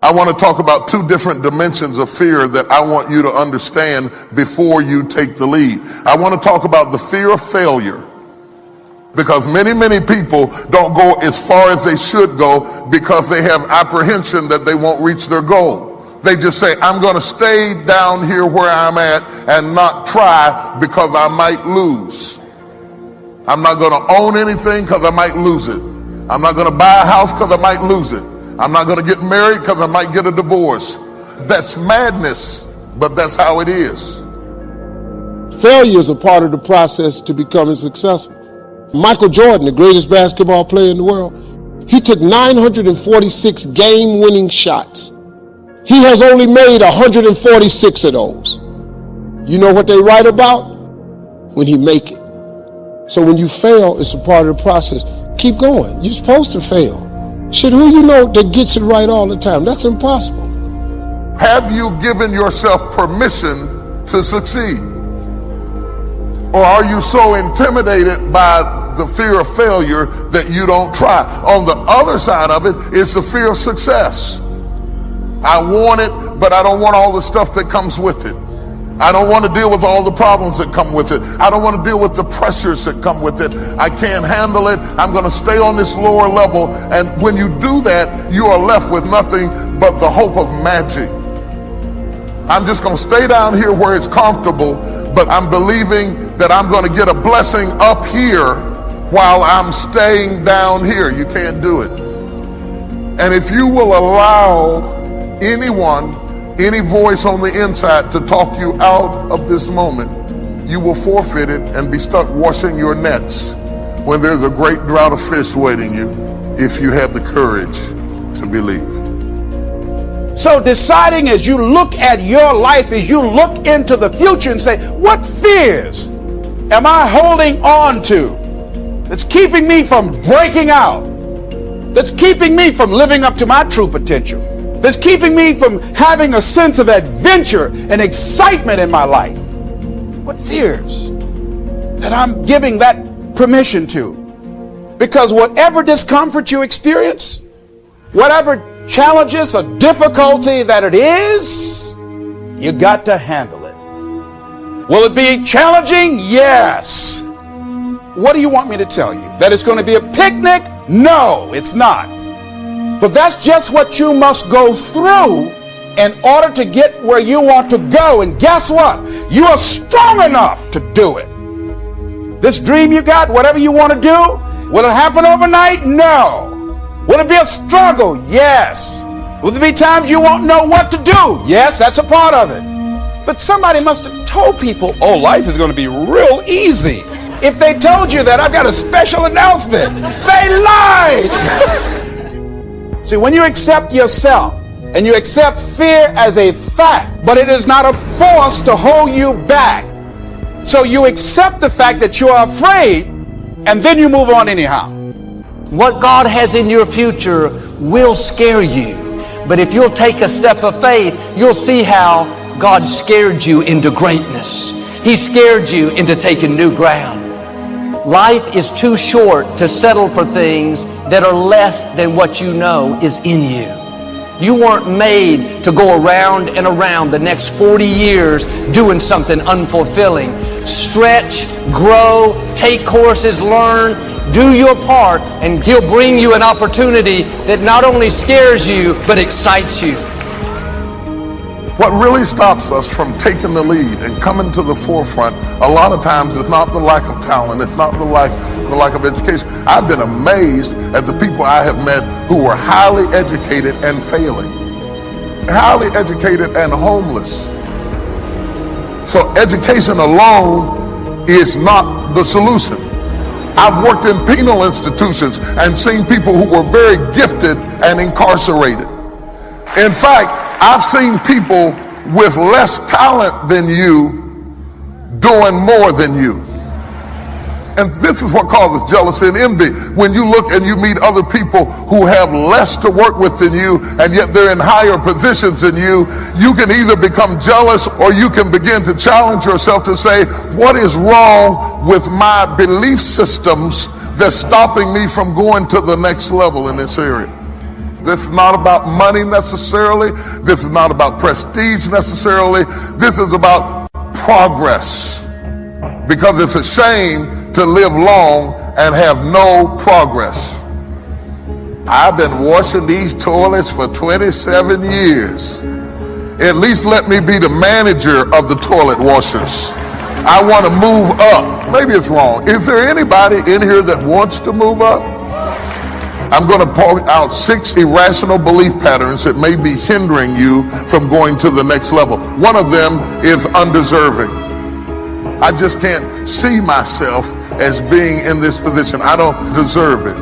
I want to talk about two different dimensions of fear that I want you to understand before you take the lead. I want to talk about the fear of failure, because many people don't go as far as they should go because they have apprehension that they won't reach their goal. They just say, I'm going to stay down here where I'm at and not try because I might lose. I'm not going to own anything because I might lose it. I'm not going to buy a house because I might lose it. I'm not going to get married because I might get a divorce. That's madness, but that's how it is. Failure is a part of the process to becoming successful. Michael Jordan, the greatest basketball player in the world, he took 946 game-winning shots. He has only made 146 of those. You know what they write about? When he make it. So when you fail, it's a part of the process. Keep going. You're supposed to fail. Shit, who you know that gets it right all the time? That's impossible. Have you given yourself permission to succeed? Or are you so intimidated by the fear of failure that you don't try? On the other side of it is the fear of success. I want it, but I don't want all the stuff that comes with it. I don't want to deal with all the problems that come with it. I don't want to deal with the pressures that come with it. I can't handle it. I'm going to stay on this lower level. And when you do that, you are left with nothing but the hope of magic. I'm just going to stay down here where it's comfortable, but I'm believing that I'm going to get a blessing up here while I'm staying down here. You can't do it. And if you will allow anyone, any voice on the inside to talk you out of this moment, you will forfeit it and be stuck washing your nets when there's a great drought of fish waiting you, if you have the courage to believe. So deciding as you look at your life, as you look into the future and say, what fears am I holding on to that's keeping me from breaking out, that's keeping me from living up to my true potential, that's keeping me from having a sense of adventure and excitement in my life? What fears that I'm giving that permission to? Because whatever discomfort you experience, whatever challenges or difficulty that it is, you got to handle it. Will it be challenging? Yes. What do you want me to tell you? That it's going to be a picnic? No, it's not. But that's just what you must go through in order to get where you want to go. And guess what? You are strong enough to do it. This dream you got, whatever you want to do, will it happen overnight? No. Will it be a struggle? Yes. Will there be times you won't know what to do? Yes, that's a part of it. But somebody must have told people, oh, life is going to be real easy. If they told you that, I've got a special announcement. They lied. See, when you accept yourself and you accept fear as a fact, but it is not a force to hold you back. So you accept the fact that you are afraid and then you move on anyhow. What God has in your future will scare you. But if you'll take a step of faith, you'll see how God scared you into greatness. He scared you into taking new ground. Life is too short to settle for things that are less than what you know is in you. You weren't made to go around and around the next 40 years doing something unfulfilling. Stretch, grow, take courses, learn, do your part, and He'll bring you an opportunity that not only scares you, but excites you. What really stops us from taking the lead and coming to the forefront a lot of times is not the lack of talent, it's not the lack of education. I've been amazed at the people I have met who were highly educated and failing, highly educated and homeless. So education alone is not the solution. I've worked in penal institutions and seen people who were very gifted and incarcerated. In fact, I've seen people with less talent than you doing more than you. And this is what causes jealousy and envy. When you look and you meet other people who have less to work with than you, and yet they're in higher positions than you, you can either become jealous or you can begin to challenge yourself to say, what is wrong with my belief systems that's stopping me from going to the next level in this area? This is not about money necessarily. This is not about prestige necessarily. This is about progress. Because it's a shame to live long and have no progress. I've been washing these toilets for 27 years. At least let me be the manager of the toilet washers. I want to move up. Maybe it's wrong. Is there anybody in here that wants to move up? I'm going to point out 6 irrational belief patterns that may be hindering you from going to the next level. One of them is undeserving. I just can't see myself as being in this position. I don't deserve it.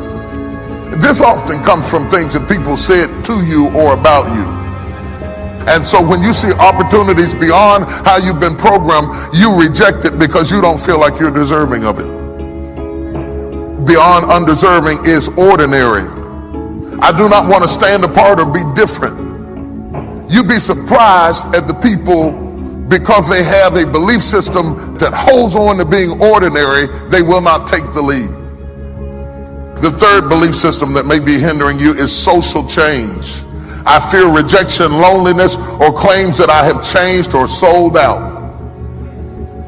This often comes from things that people said to you or about you. And so when you see opportunities beyond how you've been programmed, you reject it because you don't feel like you're deserving of it. Beyond undeserving is ordinary. I do not want to stand apart or be different. You'd be surprised at the people, because they have a belief system that holds on to being ordinary, they will not take the lead. The third belief system that may be hindering you is social change. I fear rejection, loneliness, or claims that I have changed or sold out.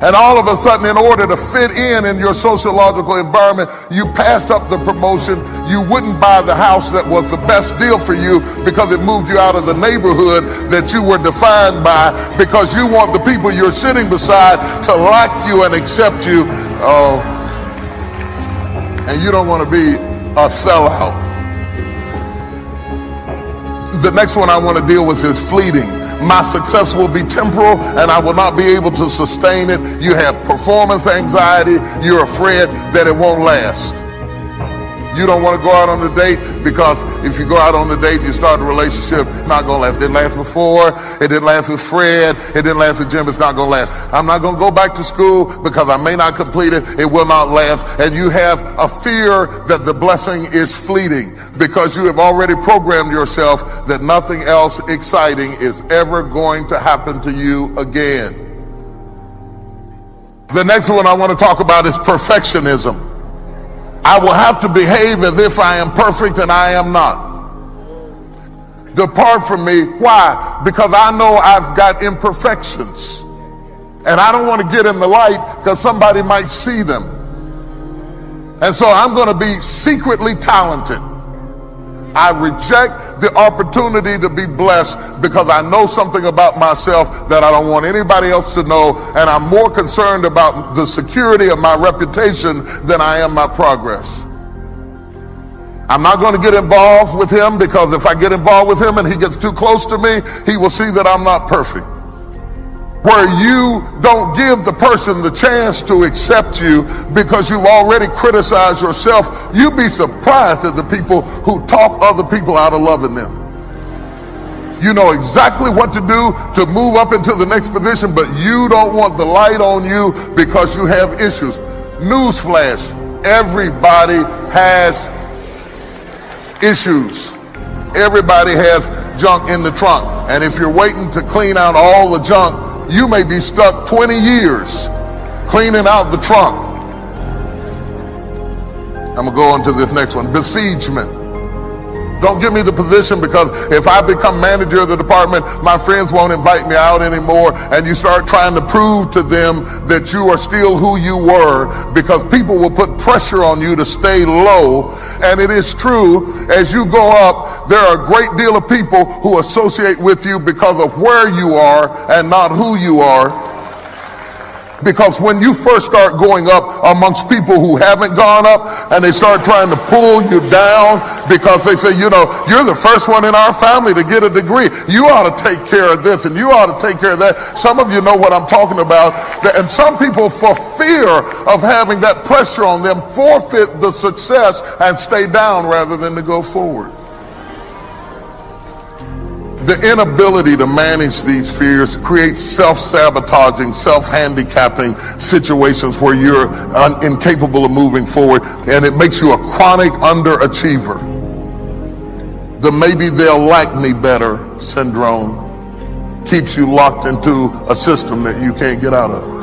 And all of a sudden, in order to fit in your sociological environment, you passed up the promotion. You wouldn't buy the house that was the best deal for you because it moved you out of the neighborhood that you were defined by, because you want the people you're sitting beside to like you and accept you. And you don't want to be a sellout. The next one I want to deal with is fleeting. My success will be temporal and I will not be able to sustain it. You have performance anxiety. You're afraid that it won't last. You don't want to go out on a date because if you go out on the date, you start a relationship, it's not going to last. It didn't last before. It didn't last with Fred. It didn't last with Jim. It's not going to last. I'm not going to go back to school because I may not complete it. It will not last. And you have a fear that the blessing is fleeting because you have already programmed yourself that nothing else exciting is ever going to happen to you again. The next one I want to talk about is perfectionism. I will have to behave as if I am perfect and I am not. Depart from me. Why? Because I know I've got imperfections. And I don't want to get in the light because somebody might see them. And so I'm going to be secretly talented. I reject the opportunity to be blessed because I know something about myself that I don't want anybody else to know, and I'm more concerned about the security of my reputation than I am my progress. I'm not going to get involved with him because if I get involved with him and he gets too close to me, he will see that I'm not perfect. Where you don't give the person the chance to accept you because you've already criticized yourself, you'd be surprised at the people who talk other people out of loving them. You know exactly what to do to move up into the next position, but you don't want the light on you because you have issues. Newsflash, everybody has issues. Everybody has junk in the trunk. And if you're waiting to clean out all the junk, you may be stuck 20 years cleaning out the trunk. I'm going to go on to this next one. Besiegement. Don't give me the position because if I become manager of the department, my friends won't invite me out anymore. And you start trying to prove to them that you are still who you were because people will put pressure on you to stay low. And it is true, as you go up, there are a great deal of people who associate with you because of where you are and not who you are. Because when you first start going up amongst people who haven't gone up and they start trying to pull you down because they say, you know, you're the first one in our family to get a degree. You ought to take care of this and you ought to take care of that. Some of you know what I'm talking about. And some people, for fear of having that pressure on them, forfeit the success and stay down rather than to go forward. The inability to manage these fears creates self-sabotaging, self-handicapping situations where you're incapable of moving forward, and it makes you a chronic underachiever. The maybe they'll like me better syndrome keeps you locked into a system that you can't get out of.